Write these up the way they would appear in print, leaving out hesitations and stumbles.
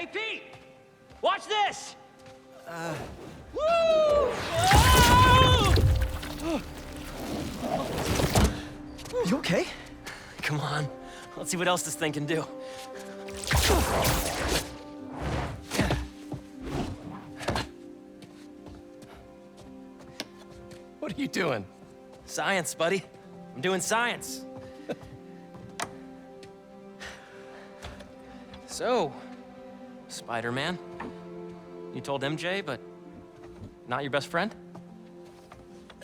Hey, Pete! Watch this! Woo! Oh! You okay? Come on, let's see what else this thing can do. What are you doing? Science, buddy. I'm doing science. So, Spider-Man, you told MJ, but not your best friend?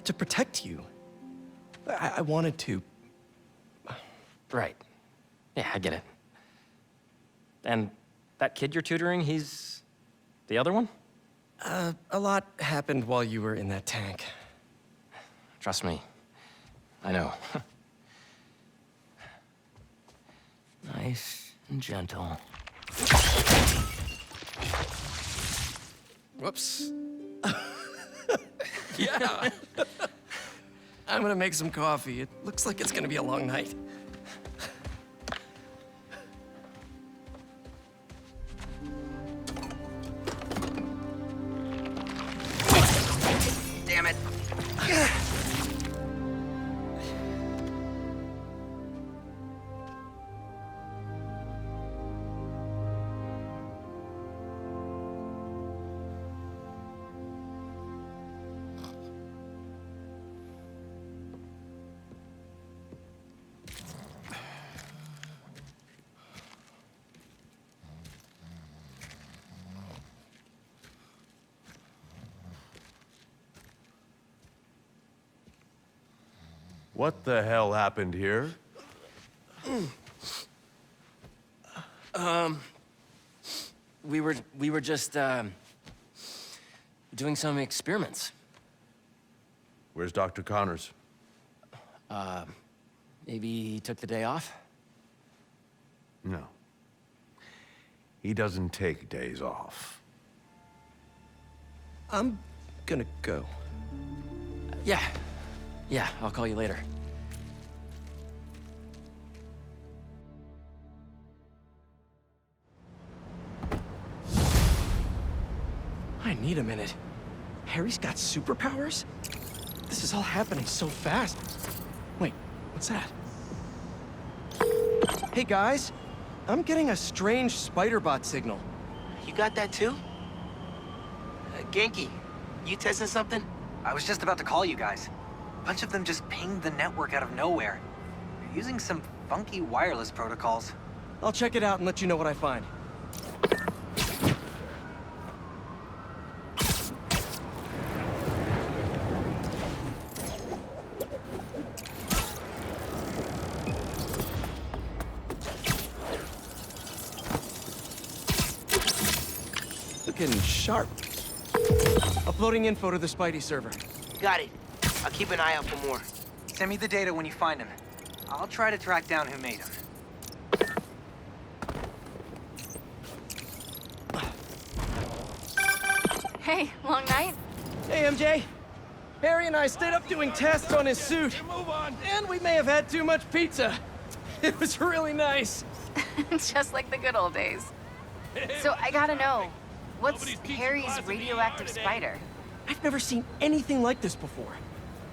To protect you. I wanted to. Right. Yeah, I get it. And that kid you're tutoring, he's the other one? A lot happened while you were in that tank. Trust me, I know. Nice and gentle. Whoops. Yeah. I'm gonna make some coffee. It looks like it's gonna be a long night. Damn it. What the hell happened here? We were just, doing some experiments. Where's Dr. Connors? Maybe he took the day off? No. He doesn't take days off. I'm gonna go. Yeah. Yeah, I'll call you later. I need a minute. Harry's got superpowers? This is all happening so fast. Wait, what's that? Hey guys, I'm getting a strange spider-bot signal. You got that too? Genki, you testing something? I was just about to call you guys. A bunch of them just pinged the network out of nowhere. They're using some funky wireless protocols. I'll check it out and let you know what I find. Looking sharp. Uploading info to the Spidey server. Got it. I'll keep an eye out for more. Send me the data when you find them. I'll try to track down who made them. Hey, long night? Hey, MJ. Harry and I stayed up doing tests on his suit. And we may have had too much pizza. It was really nice. Just like the good old days. So I gotta know, what's Harry's radioactive spider? I've never seen anything like this before.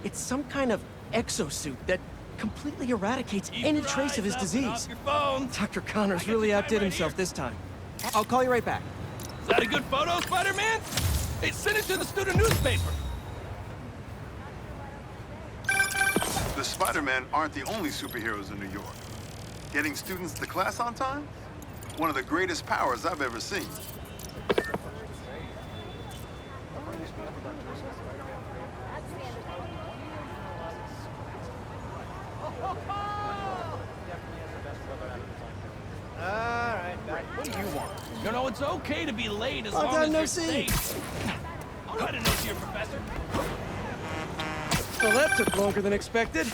It's some kind of exosuit that completely eradicates any trace of his disease. Dr. Connors really outdid himself this time. I'll call you right back. Is that a good photo, Spider-Man? Hey, send it to the student newspaper. The Spider-Men aren't the only superheroes in New York. Getting students to class on time? One of the greatest powers I've ever seen. What do you want? You know, it's okay to be late as Long long time as no you're see. safe. I'll write a note to your professor. Well, that took longer than expected.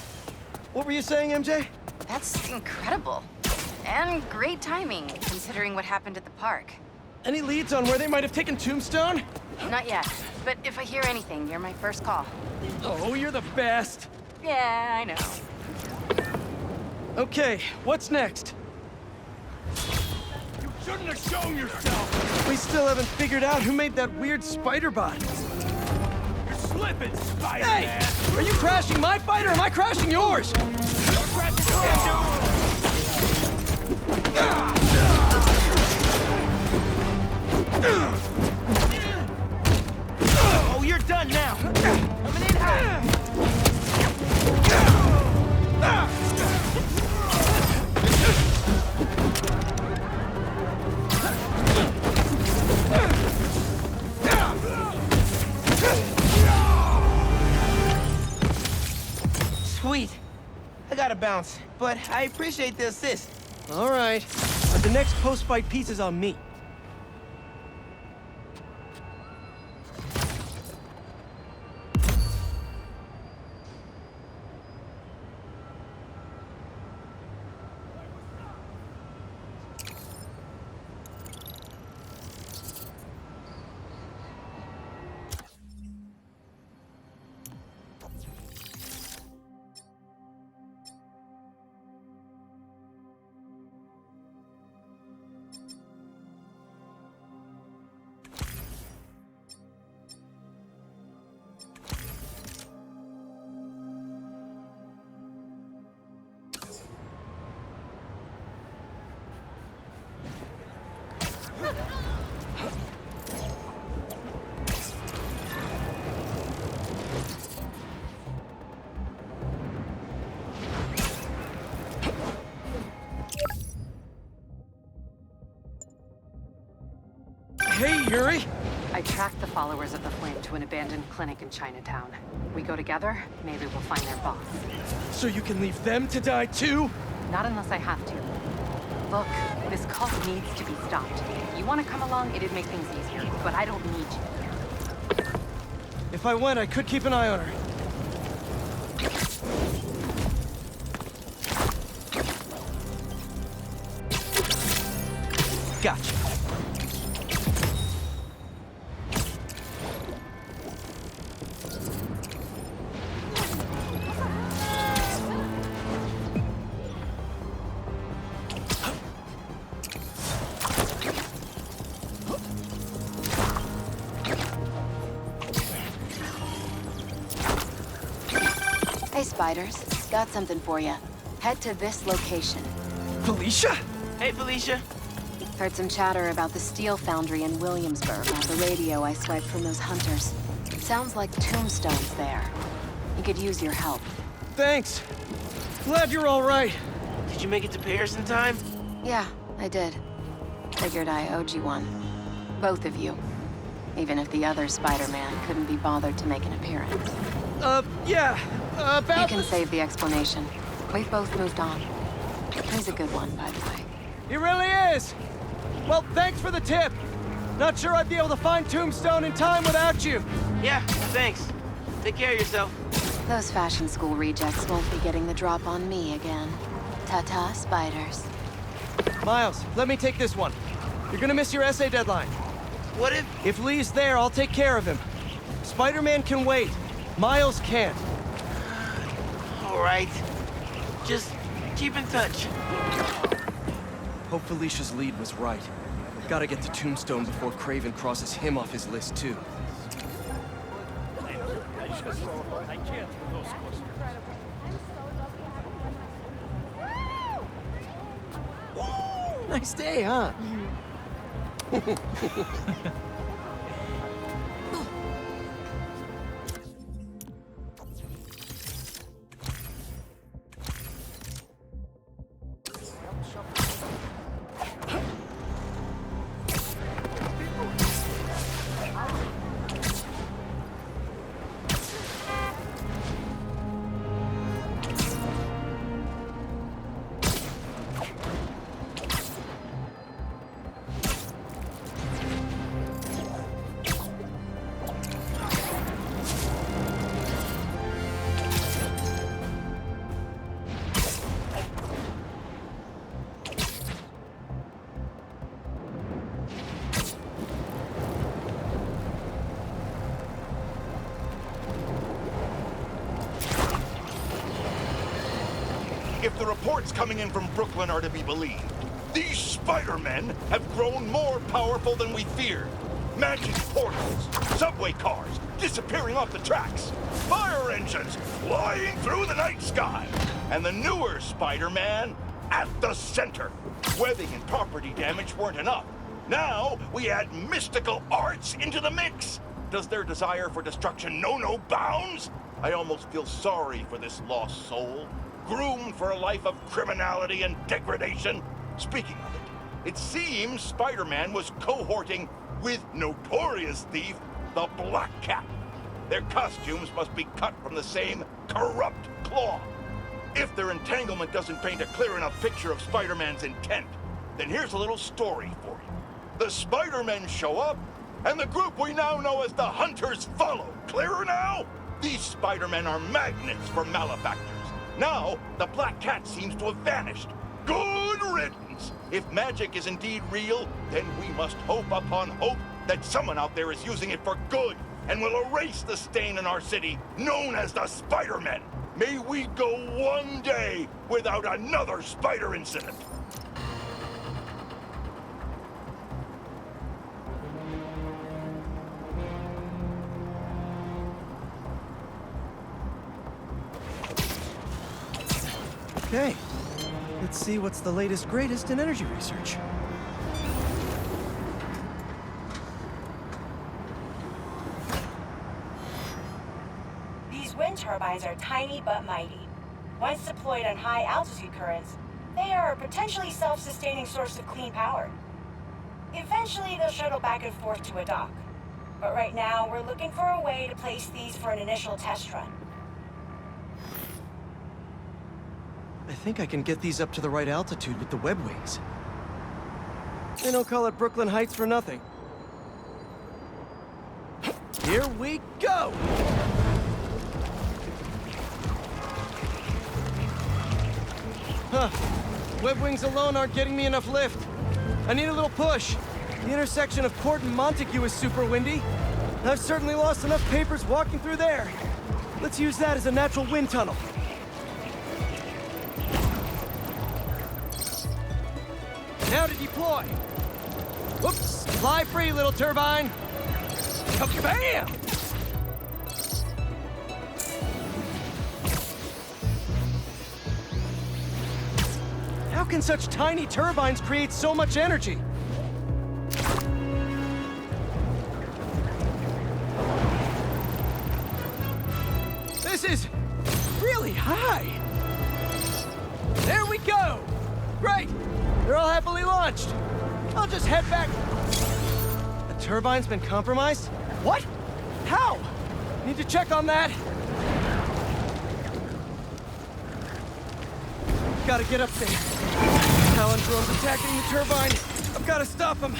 What were you saying, MJ? That's incredible. And great timing, considering what happened at the park. Any leads on where they might have taken Tombstone? Not yet, but if I hear anything, you're my first call. Oh, you're the best. Yeah, I know. Okay, what's next? Shouldn't have shown yourself! We still haven't figured out who made that weird spider bot. You're slipping, Spider-Man! Hey! Are you crashing my fight or am I crashing yours? You're crashing too! Oh, you're done now. Coming in hot. Sweet. I gotta bounce, but I appreciate the assist. All right. But the next post-fight piece is on me. Hey, Yuri! I tracked the followers of the Flame to an abandoned clinic in Chinatown. We go together, maybe we'll find their boss. So you can leave them to die too? Not unless I have to. Look, this cult needs to be stopped. You want to come along, it'd make things easier, but I don't need you. If I went, I could keep an eye on her. Gotcha. Hey, Spiders. Got something for you. Head to this location. Felicia? Hey, Felicia. Heard some chatter about the steel foundry in Williamsburg on the radio I swiped from those hunters. Sounds like Tombstone's there. He could use your help. Thanks. Glad you're all right. Did you make it to Paris in time? Yeah, I did. Figured I owed you one. Both of you. Even if the other Spider-Man couldn't be bothered to make an appearance. Yeah. About... You can save the explanation. We've both moved on. He's a good one, by the way. He really is! Well, thanks for the tip. Not sure I'd be able to find Tombstone in time without you. Yeah, thanks. Take care of yourself. Those fashion school rejects won't be getting the drop on me again. Ta-ta, Spiders. Miles, let me take this one. You're gonna miss your essay deadline. What if... If Lee's there, I'll take care of him. Spider-Man can wait. Miles can't. All right. Just keep in touch. Hope Felicia's lead was right. Gotta get to Tombstone before Craven crosses him off his list, too. I can't through those clusters. Nice day, huh? If the reports coming in from Brooklyn are to be believed, These Spider-Men have grown more powerful than we feared. Magic portals, subway cars disappearing off the tracks, fire engines flying through the night sky, and the newer Spider-Man at the center. Webbing and property damage weren't enough. Now we add mystical arts into the mix. Does their desire for destruction know no bounds? I almost feel sorry for this lost soul, groomed for a life of criminality and degradation. Speaking of it, it seems Spider-Man was cohorting with notorious thief, the Black Cat. Their costumes must be cut from the same corrupt cloth. If their entanglement doesn't paint a clear enough picture of Spider-Man's intent, then here's a little story for you. The Spider-Men show up, and the group we now know as the Hunters follow. Clearer now? These Spider-Men are magnets for malefactors. Now, the Black Cat seems to have vanished. Good riddance! If magic is indeed real, then we must hope upon hope that someone out there is using it for good and will erase the stain in our city known as the Spider-Men. May we go one day without another spider incident. Okay, let's see what's the latest greatest in energy research. These wind turbines are tiny but mighty. Once deployed on high altitude currents, they are a potentially self-sustaining source of clean power. Eventually, they'll shuttle back and forth to a dock. But right now, we're looking for a way to place these for an initial test run. I think I can get these up to the right altitude with the web wings. They don't call it Brooklyn Heights for nothing. Here we go! Huh. Web wings alone aren't getting me enough lift. I need a little push. The intersection of Court and Montague is super windy. I've certainly lost enough papers walking through there. Let's use that as a natural wind tunnel. Now to deploy. Whoops! Fly free, little turbine. Bam! How can such tiny turbines create so much energy? This is really high. There we go. Great. They're all happily launched. I'll just head back. The turbine's been compromised? What? How? Need to check on that. Gotta get up there. Talon drone's attacking the turbine. I've gotta stop him.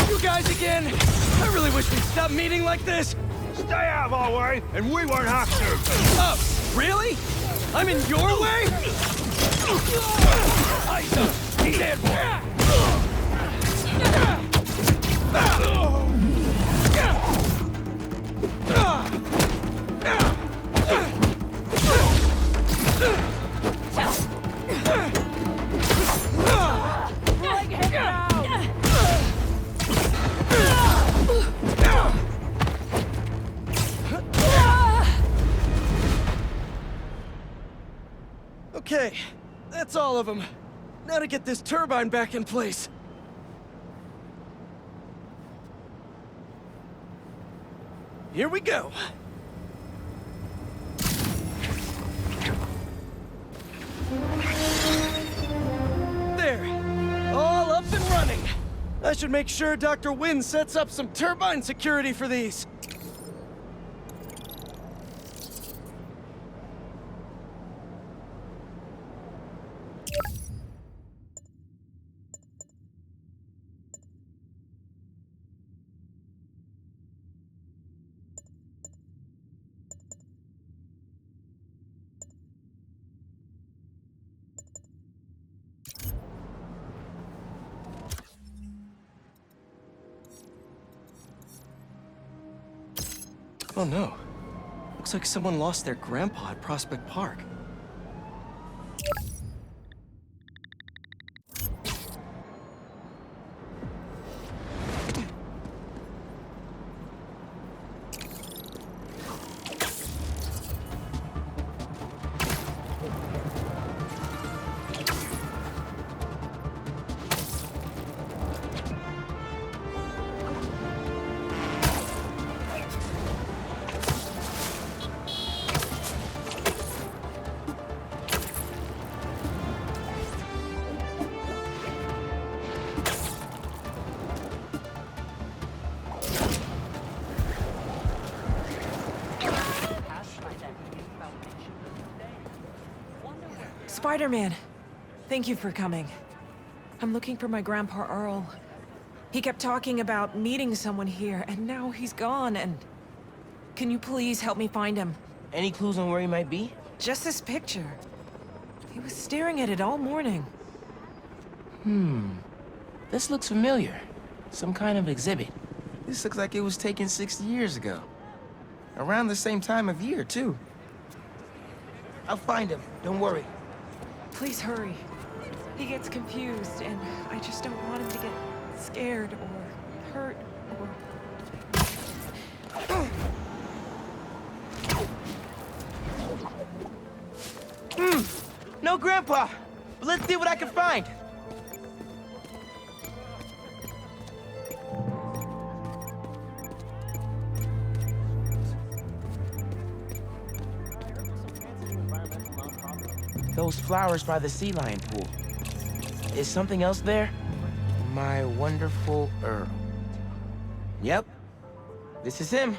You guys again! I really wish we'd stop meeting like this. Stay out of our way, and we won't have to. Oh, really? I'm in your way? He's dead, Okay, that's all of them. Now to get this turbine back in place. Here we go. There, all up and running. I should make sure Dr. Wynn sets up some turbine security for these. Oh no. Looks like someone lost their grandpa at Prospect Park. Spider-Man, thank you for coming. I'm looking for my Grandpa Earl. He kept talking about meeting someone here, and now he's gone, and... Can you please help me find him? Any clues on where he might be? Just this picture. He was staring at it all morning. This looks familiar. Some kind of exhibit. This looks like it was taken 60 years ago. Around the same time of year, too. I'll find him, don't worry. Please hurry. He gets confused, and I just don't want him to get scared or hurt or... No Grandpa! But let's see what I can find! Those flowers by the sea lion pool. Is something else there? My wonderful Earl. Yep. This is him.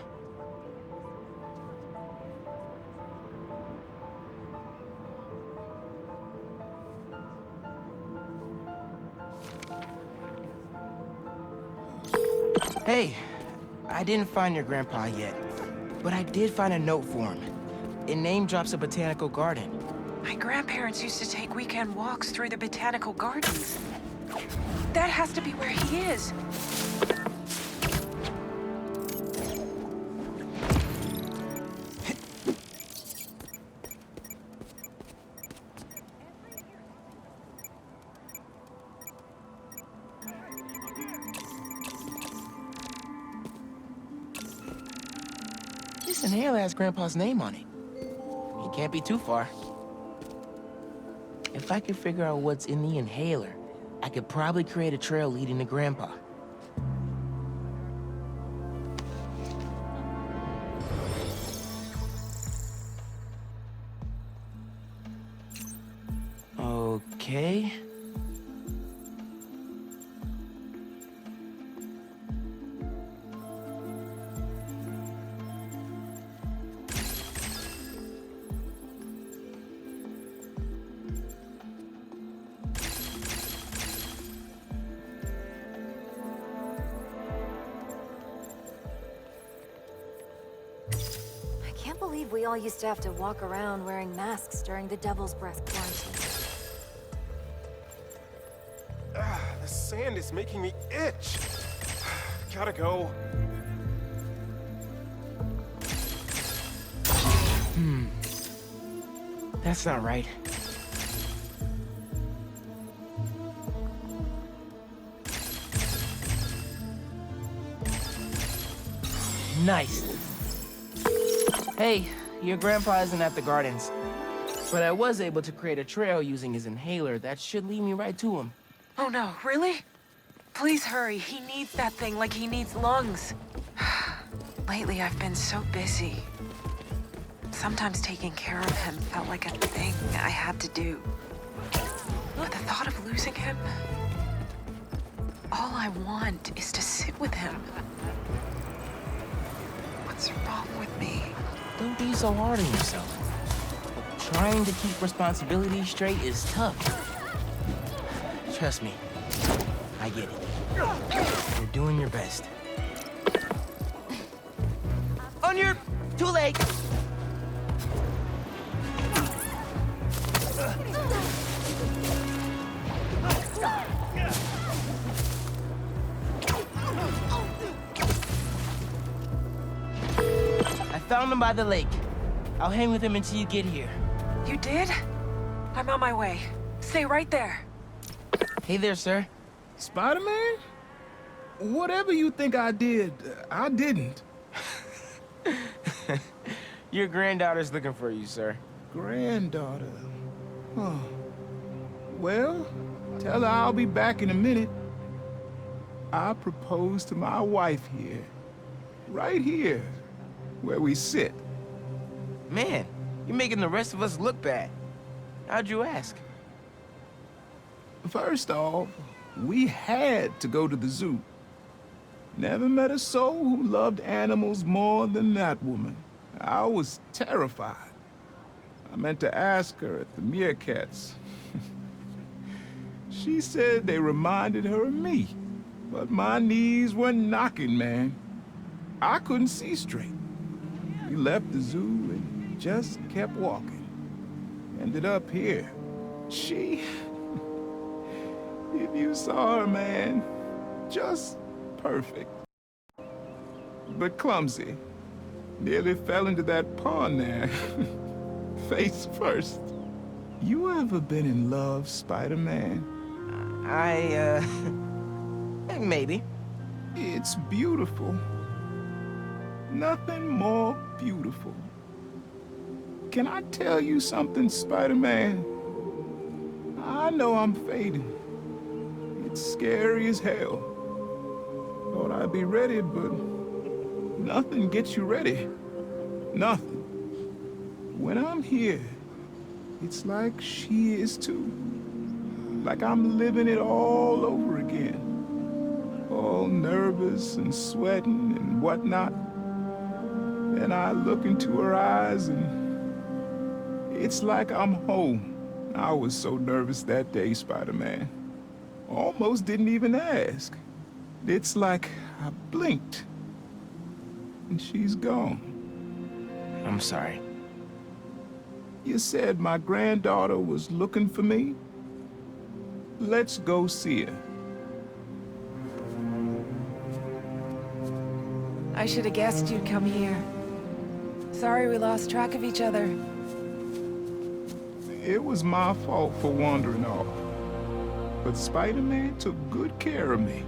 Hey, I didn't find your grandpa yet, but I did find a note for him. It name drops a botanical garden. My grandparents used to take weekend walks through the botanical gardens. That has to be where he is. This inhaler has Grandpa's name on it. He can't be too far. If I could figure out what's in the inhaler, I could probably create a trail leading to Grandpa. Okay. I can't believe we all used to have to walk around wearing masks during the Devil's Breath quarantine. The sand is making me itch. Gotta go. That's not right. Nice. Hey, your grandpa isn't at the gardens, but I was able to create a trail using his inhaler that should lead me right to him. Oh no, really? Please hurry. He needs that thing like he needs lungs. Lately, I've been so busy. Sometimes taking care of him felt like a thing I had to do. But the thought of losing him... All I want is to sit with him. What's wrong with me? Don't be so hard on yourself. Trying to keep responsibilities straight is tough. Trust me, I get it. You're doing your best. On your... Too late! found him by the lake. I'll hang with him until you get here. You did? I'm on my way. Stay right there. Hey there, sir. Spider-Man? Whatever you think I did, I didn't. Your granddaughter's looking for you, sir. Granddaughter. Oh. Well, tell her I'll be back in a minute. I proposed to my wife here. Right here, where we sit. Man, you're making the rest of us look bad. How'd you ask? First off, we had to go to the zoo. Never met a soul who loved animals more than that woman. I was terrified. I meant to ask her at the meerkats. She said they reminded her of me, but my knees were knocking, man. I couldn't see straight. We left the zoo and just kept walking. Ended up here. She... If you saw her, man, just perfect. But clumsy. Nearly fell into that pond there. Face first. You ever been in love, Spider-Man? Maybe. It's beautiful. Nothing more beautiful. Can I tell you something, Spider-Man? I know I'm fading. It's scary as hell. Thought I'd be ready, but nothing gets you ready. Nothing. When I'm here, it's like she is too. Like I'm living it all over again. All nervous and sweating and whatnot. Then I look into her eyes and it's like I'm home. I was so nervous that day, Spider-Man. Almost didn't even ask. It's like I blinked and she's gone. I'm sorry. You said my granddaughter was looking for me? Let's go see her. I should have guessed you'd come here. Sorry we lost track of each other. It was my fault for wandering off. But Spider-Man took good care of me.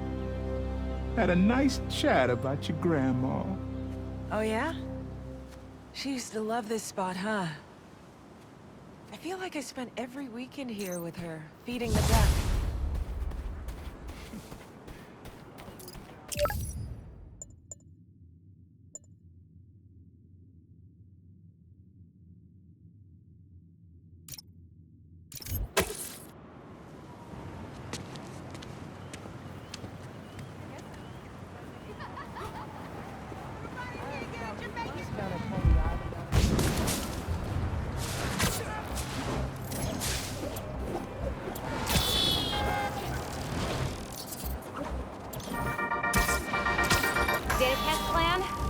Had a nice chat about your grandma. Oh, yeah? She used to love this spot, huh? I feel like I spent every weekend here with her, feeding the duck.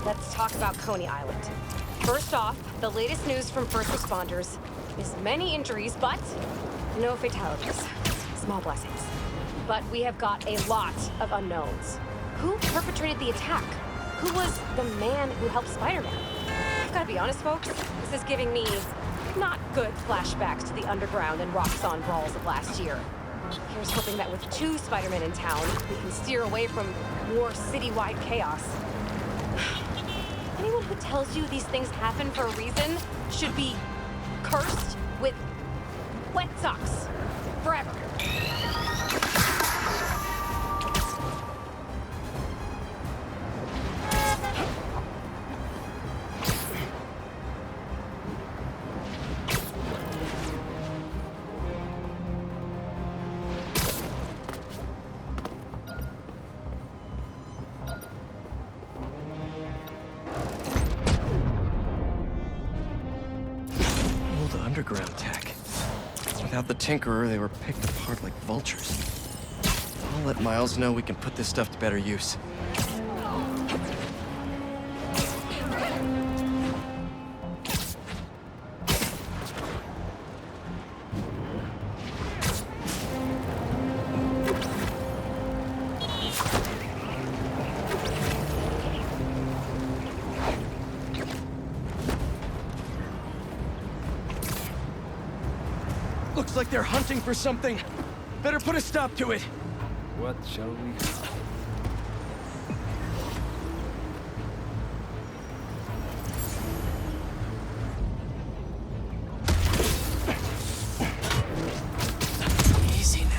Let's talk about Coney Island. First off, the latest news from first responders is many injuries, but no fatalities. Small blessings. But we have got a lot of unknowns. Who perpetrated the attack? Who was the man who helped Spider-Man? I've got to be honest, folks, this is giving me not good flashbacks to the underground and Roxxon brawls of last year. Here's hoping that with 2 Spider-Men in town, we can steer away from more citywide chaos. Anyone who tells you these things happen for a reason should be cursed with wet socks forever. Underground tech. Without the Tinkerer, they were picked apart like vultures. I'll let Miles know we can put this stuff to better use. Looks like they're hunting for something. Better put a stop to it. What shall we do? Easy now.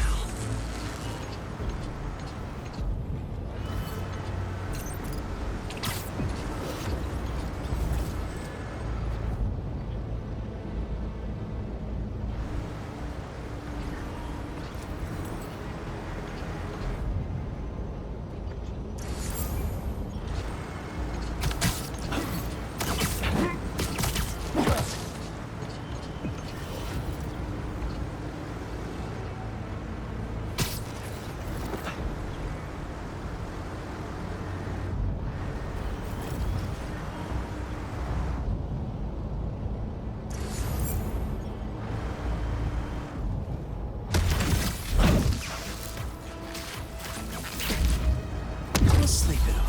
Sleep it off.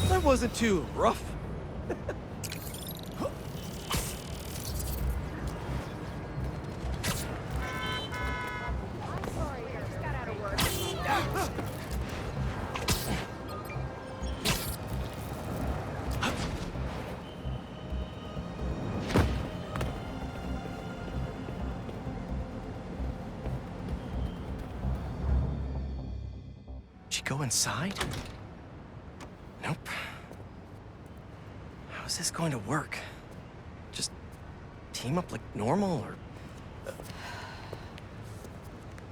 That wasn't too rough. She go inside? Nope. How is this going to work? Just team up like normal, or...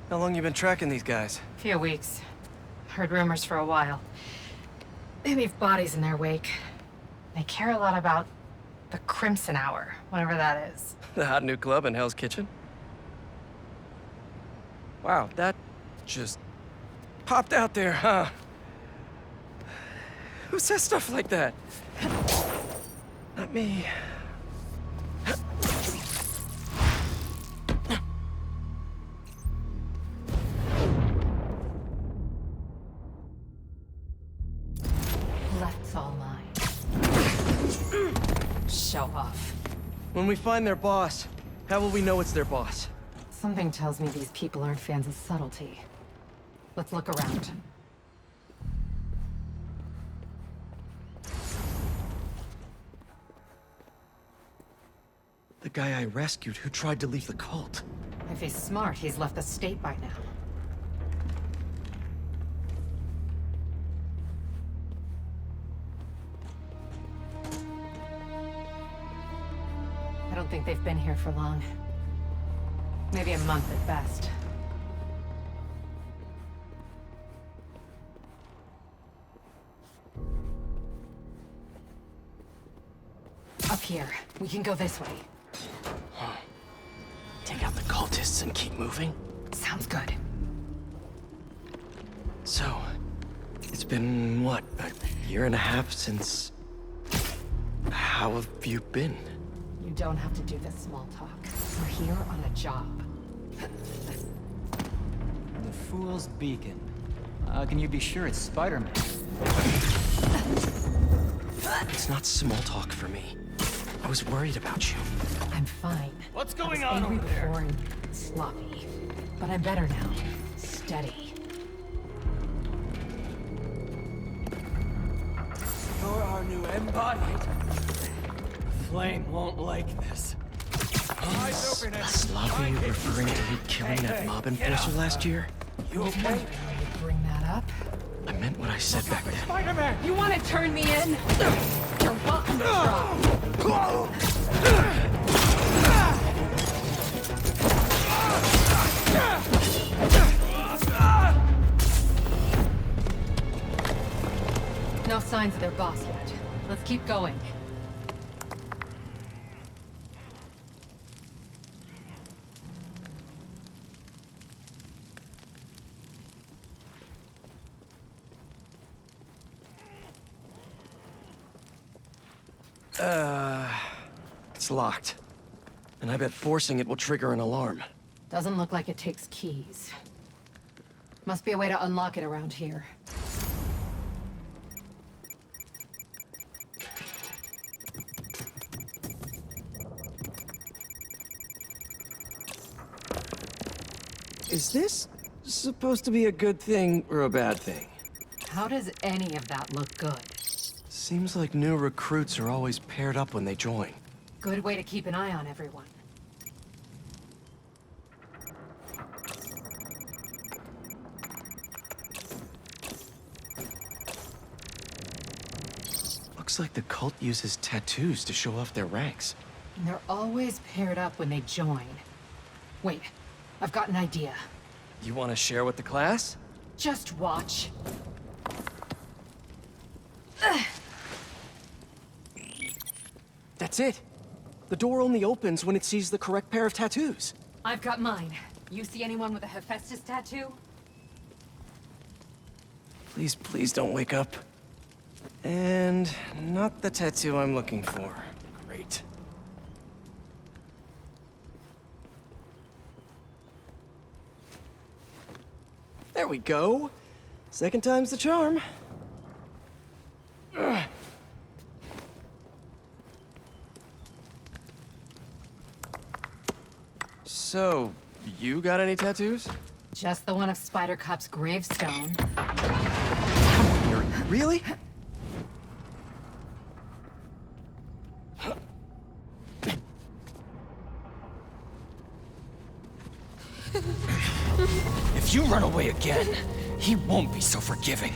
How long you been tracking these guys? Few weeks. Heard rumors for a while. They leave bodies in their wake. They care a lot about the Crimson Hour, whatever that is. The hot new club in Hell's Kitchen? Wow, that just popped out there, huh? Who says stuff like that? Not me. Left's all mine. Show off. When we find their boss, how will we know it's their boss? Something tells me these people aren't fans of subtlety. Let's look around. The guy I rescued who tried to leave the cult. If he's smart, he's left the state by now. I don't think they've been here for long. Maybe a month at best. Up here. We can go this way. Take out the cultists and keep moving? Sounds good. So, it's been, what, a year and a half since... How have you been? You don't have to do this small talk. We're here on a job. The Fool's Beacon. Can you be sure it's Spider-Man? It's not small talk for me. I was worried about you. I'm fine. What's I going was on angry over there? before and sloppy. But I'm better now. Steady. You're our new embodied. Flame won't like this. Eyes open and... Sloppy referring to you killing that mob enforcer last year? You okay? You bring that up? I meant what I said back then. Spider-Man! You want to turn me in? You're welcome to try. No signs of their boss yet. Let's keep going. It's locked. And I bet forcing it will trigger an alarm. Doesn't look like it takes keys. Must be a way to unlock it around here. Is this supposed to be a good thing or a bad thing? How does any of that look good? Seems like new recruits are always paired up when they join. Good way to keep an eye on everyone. Looks like the cult uses tattoos to show off their ranks. And they're always paired up when they join. Wait, I've got an idea. You want to share with the class? Just watch. That's it. The door only opens when it sees the correct pair of tattoos. I've got mine. You see anyone with a Hephaestus tattoo? Please, please don't wake up. And not the tattoo I'm looking for. Great. There we go. Second time's the charm. Ugh. So, you got any tattoos? Just the one of Spider Cop's gravestone. Really? If you run away again, he won't be so forgiving.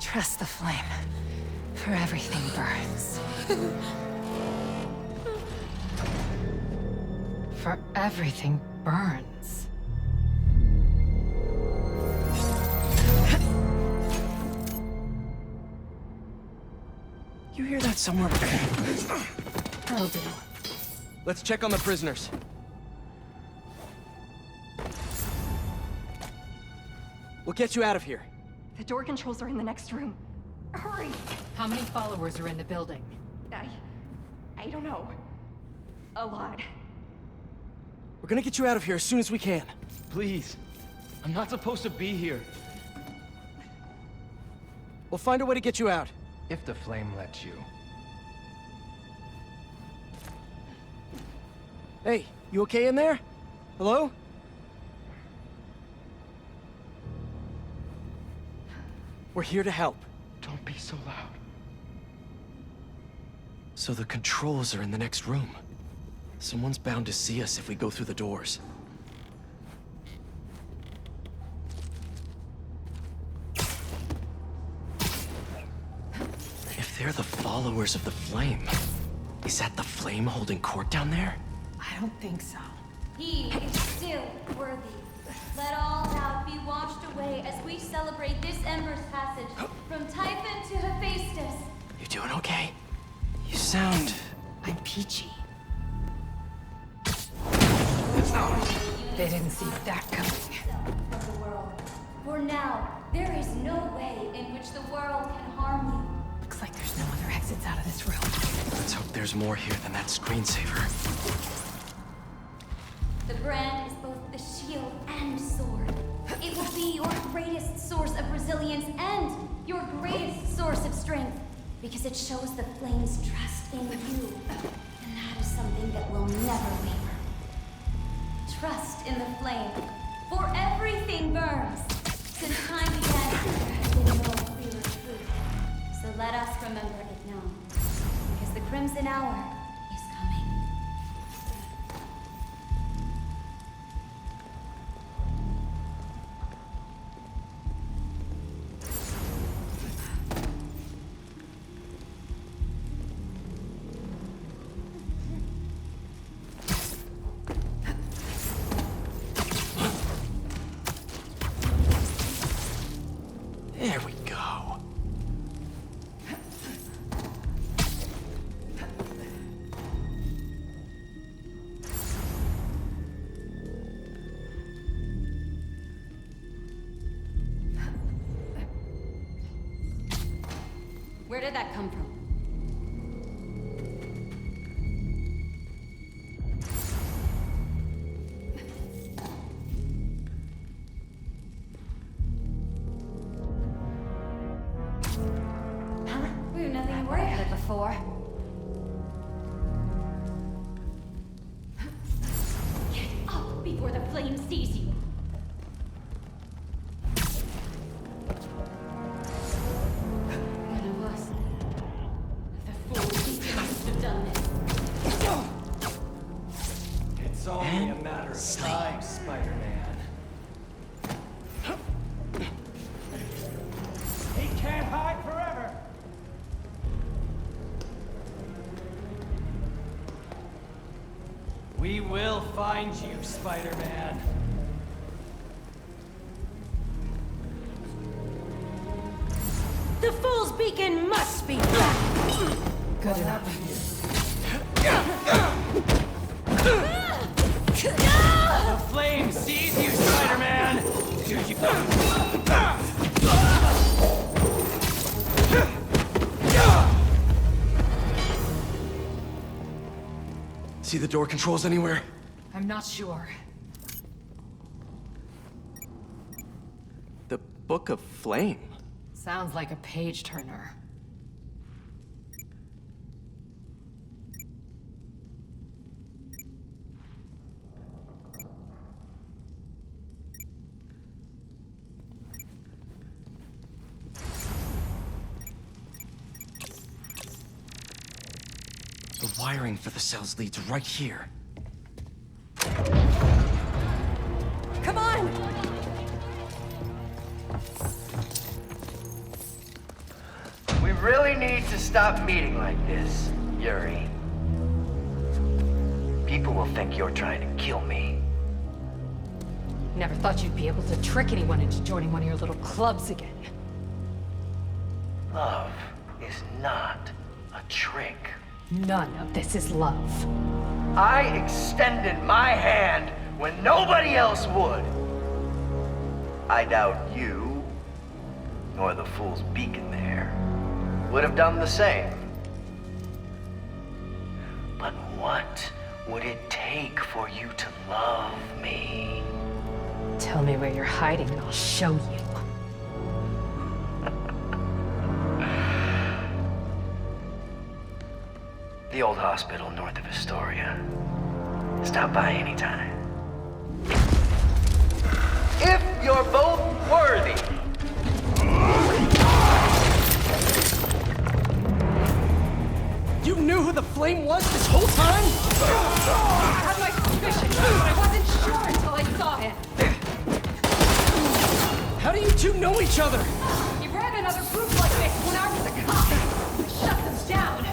Trust the flame, for everything burns. For everything burns. You hear that somewhere? Will do. Let's check on the prisoners. We'll get you out of here. The door controls are in the next room. Hurry! How many followers are in the building? I don't know. A lot. We're gonna get you out of here as soon as we can. Please. I'm not supposed to be here. We'll find a way to get you out. If the flame lets you. Hey, you okay in there? Hello? We're here to help. Don't be so loud. So the controls are in the next room. Someone's bound to see us if we go through the doors. If they're the followers of the Flame, is that the Flame holding court down there? I don't think so. He is still worthy. Let all doubt be washed away as we celebrate this Ember's passage from Typhon to Hephaestus. You doing okay? You sound... I'm peachy. They didn't see that coming. Of the world. For now, there is no way in which the world can harm you. Looks like there's no other exits out of this room. Let's hope there's more here than that screensaver. The brand is both the shield and sword. It will be your greatest source of resilience and your greatest source of strength, because it shows the Flame's trust in you. And that is something that will never waver. Trust in the Flame, for everything burns. Since time began, there has been no clearer truth. So let us remember it now, because the Crimson Hour is coming. There we go. Where did that come from? We have nothing to worry about before. Get up before the flame sees you. None of us. The fool must have done this. It's only a matter of time, Spider-Man. He can't hide forever! We will find you, Spider-Man. The Fool's Beacon must be Good enough. The flame sees you, Spider-Man! Here you go. See the door controls anywhere? I'm not sure. The Book of Flame. Sounds like a page turner. The wiring for the cells leads right here. Come on! We really need to stop meeting like this, Yuri. People will think you're trying to kill me. Never thought you'd be able to trick anyone into joining one of your little clubs again. Love is not a trick. None of this is love. I extended my hand when nobody else would. I doubt you, nor the Fool's Beacon there, would have done the same. But what would it take for you to love me? Tell me where you're hiding and I'll show you. The old hospital north of Astoria. Stop by anytime. If you're both worthy. You knew who the Flame was this whole time? I had my suspicions, but I wasn't sure until I saw him. How do you two know each other? He ran another group like this when I was a cop. I shut them down.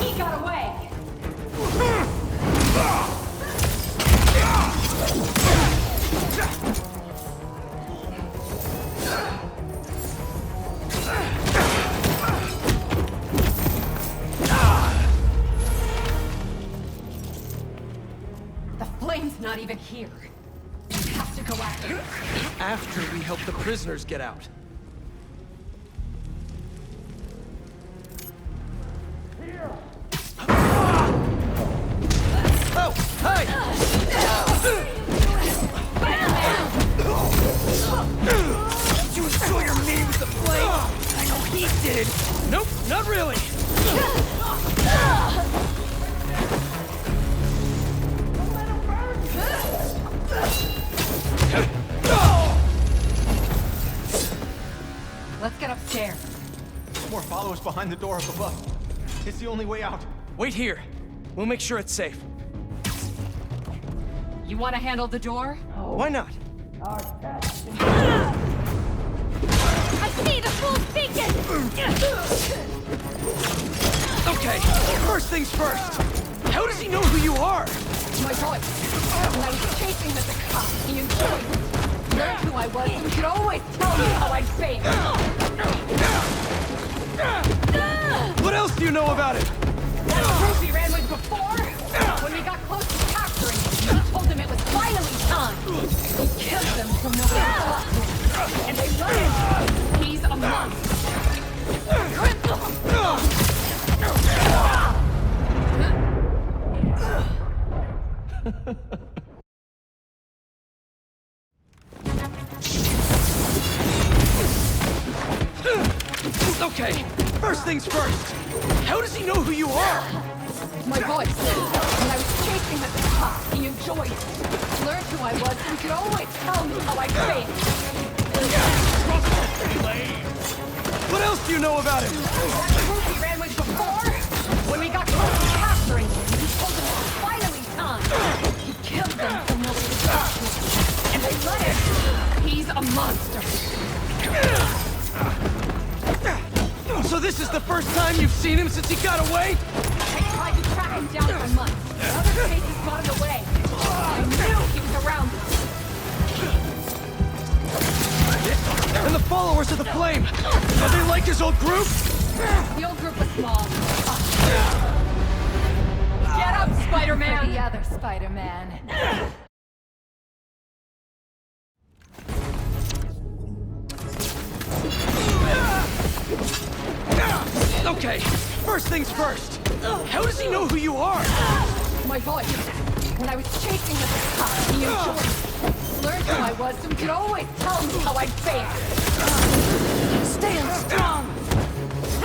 He got away. The Flame's not even here. We have to go after him. After we help the prisoners get out. Oh, hey! Did you assure me with the Flame? I know he did. Nope, not really. Let's get upstairs. More followers behind the door up above. It's the only way out. Wait here. We'll make sure it's safe. You want to handle the door? Why not? I see the Fool's Beacon! Okay, first things first. How does he know who you are? My voice. When I was chasing him as a cop, he enjoyed it. Learned who I was, and could always tell me how I'd failed. What else do you know about it? That group he ran with before? When we got close to capturing him, he told them it was finally time. He killed them so nobody could talk to him. And they learned he's a monster. Okay, first things first. How does he know who you are? My voice. When I was chasing at the top, he enjoyed it. Learned who I was and could always tell me how I failed. What else do you know about him? That group he ran with before? When we got close to capturing him, he told them it was finally time. He killed them so nobody would talk to him. And they let him. He's a monster. So this is the first time you've seen him since he got away? I tried to track him down for months. Other cases got in the way. I knew he was around us. And the followers of the Flame, are they like his old group? The old group was small. Get up, Spider-Man! The other Spider-Man. Okay, first things first. How does he know who you are? My voice. When I was chasing at the top, he enjoyed it. Learned who I was and could always tell me how I'd failed. Stand strong!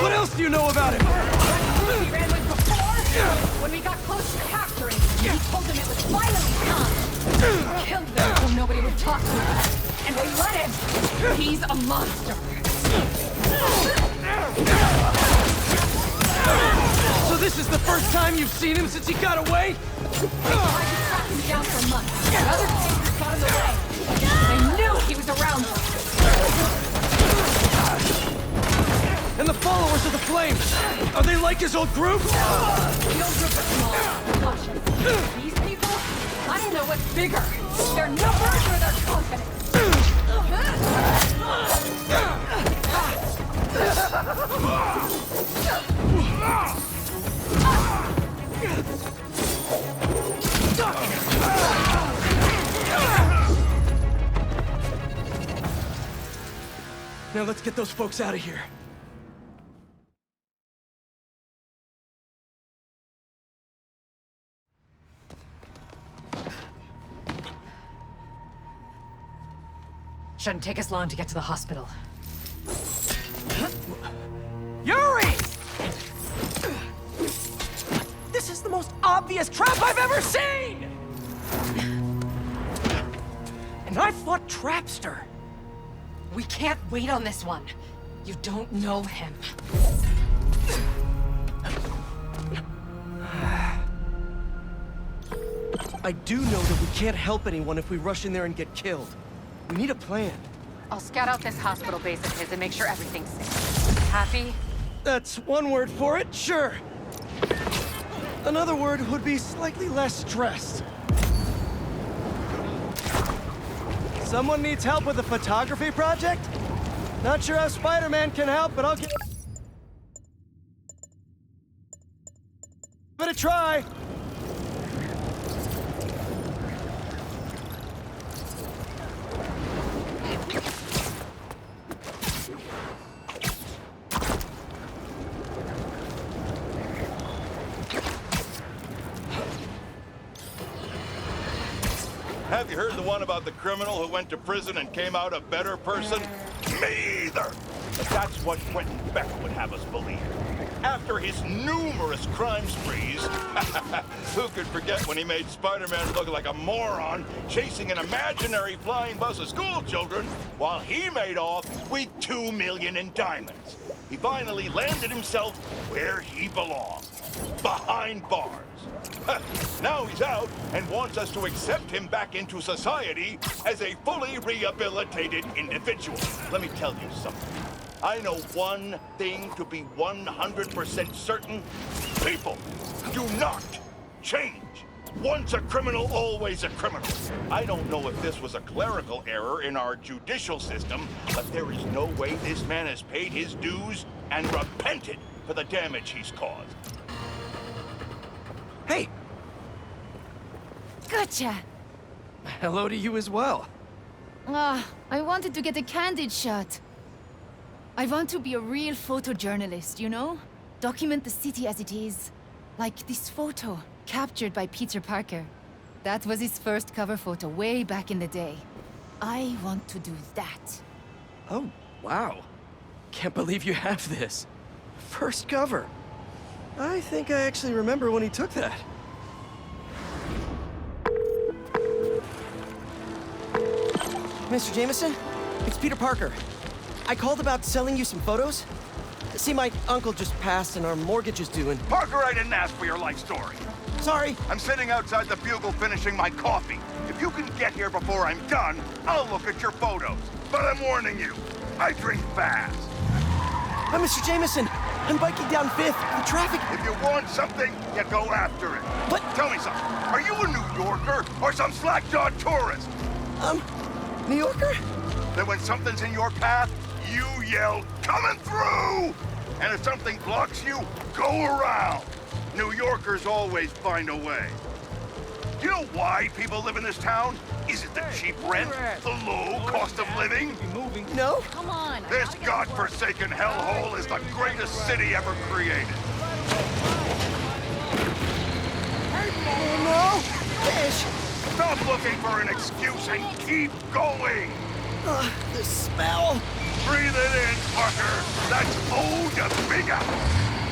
What else do you know about him? That he ran with before? When we got close to capturing him, he told them it was finally time. Killed them so nobody would talk to him. And they let him. He's a monster. So this is the first time you've seen him since he got away? I tried to track him down for months. Other cases got in the way. I knew he was around us. And the followers of the Flame, are they like his old group? The old group is small, cautious. These people, I don't know what's bigger. Their numbers or their confidence. Now let's get those folks out of here. Shouldn't take us long to get to the hospital. Yuri! This is the most obvious trap I've ever seen! And I fought Trapster. We can't wait on this one. You don't know him. I do know that we can't help anyone if we rush in there and get killed. We need a plan. I'll scout out this hospital base of his and make sure everything's safe. Happy? That's one word for it, sure. Another word would be slightly less stressed. Someone needs help with a photography project? Not sure how Spider-Man can help, but I'll give it a try. Have you heard the one about the criminal who went to prison and came out a better person? Me either. But that's what Quentin Beck would have us believe. After his numerous crime sprees, who could forget when he made Spider-Man look like a moron chasing an imaginary flying bus of school children while he made off with $2 million in diamonds. He finally landed himself where he belongs, behind bars. Now he's out and wants us to accept him back into society as a fully rehabilitated individual. Let me tell you something. I know one thing to be 100% certain. People do not change. Once a criminal, always a criminal. I don't know if this was a clerical error in our judicial system, but there is no way this man has paid his dues and repented for the damage he's caused. Hey! Gotcha! Hello to you as well. I wanted to get a candid shot. I want to be a real photojournalist, you know? Document the city as it is. Like this photo, captured by Peter Parker. That was his first cover photo way back in the day. I want to do that. Oh, wow. Can't believe you have this. First cover. I think I actually remember when he took that. Mr. Jameson, it's Peter Parker. I called about selling you some photos. See, my uncle just passed and our mortgage is due and... Parker, I didn't ask for your life story. Sorry. I'm sitting outside the Bugle finishing my coffee. If you can get here before I'm done, I'll look at your photos. But I'm warning you, I drink fast. Mr. Jameson, I'm biking down 5th. The traffic... If you want something, you go after it. But... Tell me something. Are you a New Yorker or some slack-jawed tourist? New Yorker? Then when something's in your path, you yell, "Coming through!" And if something blocks you, go around. New Yorkers always find a way. You know why people live in this town? Is it the cheap rent? The low cost of living? No. Come on. This godforsaken hellhole is the greatest city ever created. Oh, no! Fish! Stop looking for an excuse and keep going! The smell! Breathe it in, Parker! That's Old Bigger!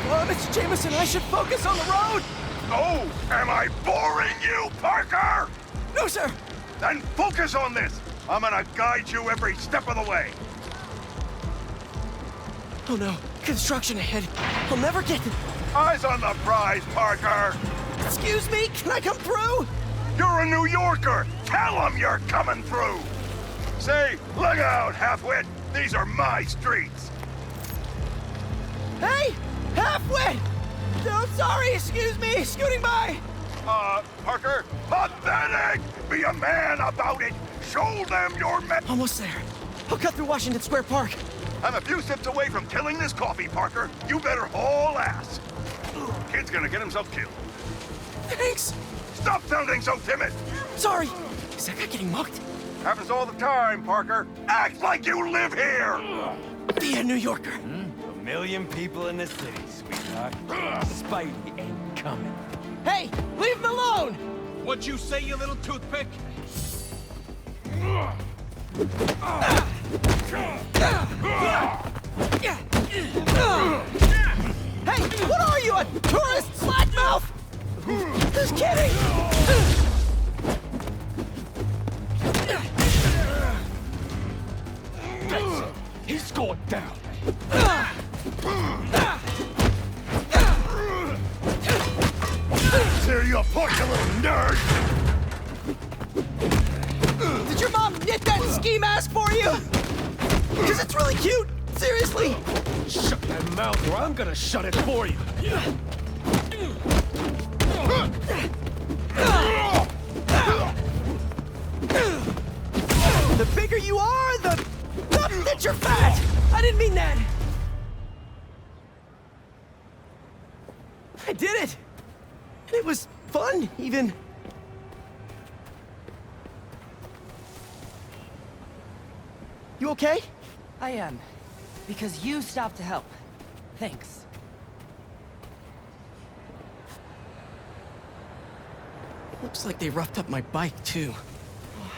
Mr. Jameson, I should focus on the road! Oh, am I boring you, Parker? No, sir! Then focus on this! I'm gonna guide you every step of the way! Oh no, construction ahead. I'll never get to... Eyes on the prize, Parker! Excuse me, can I come through? You're a New Yorker! Tell them you're coming through! Say, look out, halfwit! These are my streets! Hey! Halfwit! No, sorry, excuse me, scooting by! Parker? Pathetic! Be a man about it! Show them your Almost there. I'll cut through Washington Square Park. I'm a few sips away from killing this coffee, Parker. You better haul ass. Kid's gonna get himself killed. Thanks! Stop sounding so timid! Sorry! Is that guy getting mugged? Happens all the time, Parker. Act like you live here! Be a New Yorker. A million people in the city, sweetheart. Spidey ain't coming. Hey! Leave him alone! What'd you say, you little toothpick? Hey! What are you, a tourist slackmouth? Just kidding! He's going down. Here you point, you little nerd! Did your mom knit that ski mask for you? Because it's really cute! Seriously! Shut that mouth or I'm gonna shut it for you. The bigger you are, the that you're fat! I didn't mean that! I did it! It was fun, even. You okay? I am. Because you stopped to help. Thanks. Looks like they roughed up my bike, too.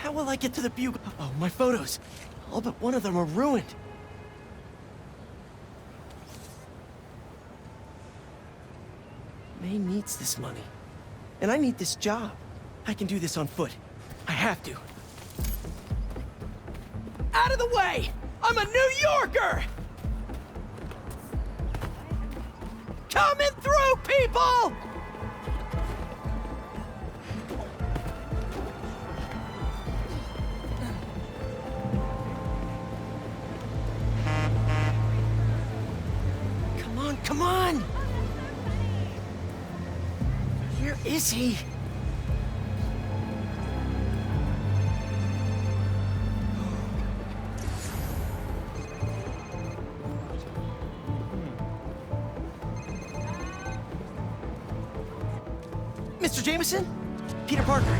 How will I get to the Bugle? Oh, my photos. All but one of them are ruined. May needs this money. And I need this job. I can do this on foot. I have to. Out of the way! I'm a New Yorker! Coming through, people! Come on, come on! Where is he? Mr. Jameson? Peter Parker.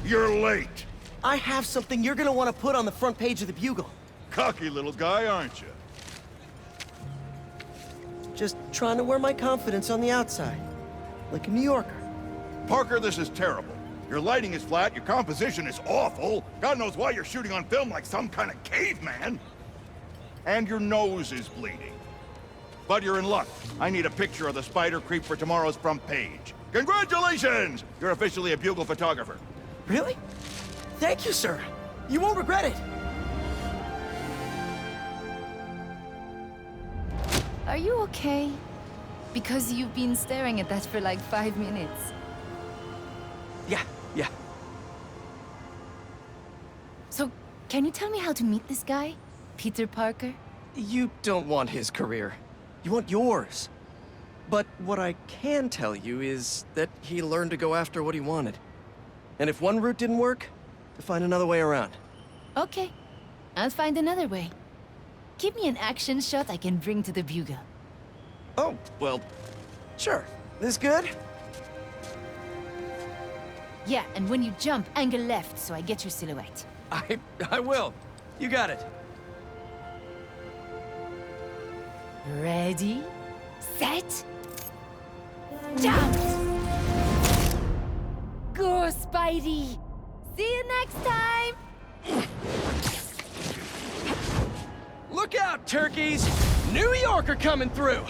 You're late. I have something you're gonna want to put on the front page of the Bugle. Cocky little guy, aren't you? Just trying to wear my confidence on the outside. Like a New Yorker. Parker, this is terrible. Your lighting is flat, your composition is awful. God knows why you're shooting on film like some kind of caveman. and your nose is bleeding. But you're in luck. I need a picture of the spider creep for tomorrow's front page. Congratulations! You're officially a Bugle photographer. Really? Thank you, sir. You won't regret it. Are you okay? Because you've been staring at that for like 5 minutes. Yeah. So, can you tell me how to meet this guy? Peter Parker? You don't want his career. You want yours. But what I can tell you is that he learned to go after what he wanted. And if one route didn't work, to find another way around. Okay. I'll find another way. Give me an action shot I can bring to the Bugle. Oh, well, sure. This good? Yeah, and when you jump, angle left so I get your silhouette. I will. You got it. Ready, set, jump! Go, Spidey! See you next time! Look out, turkeys! New Yorker coming through!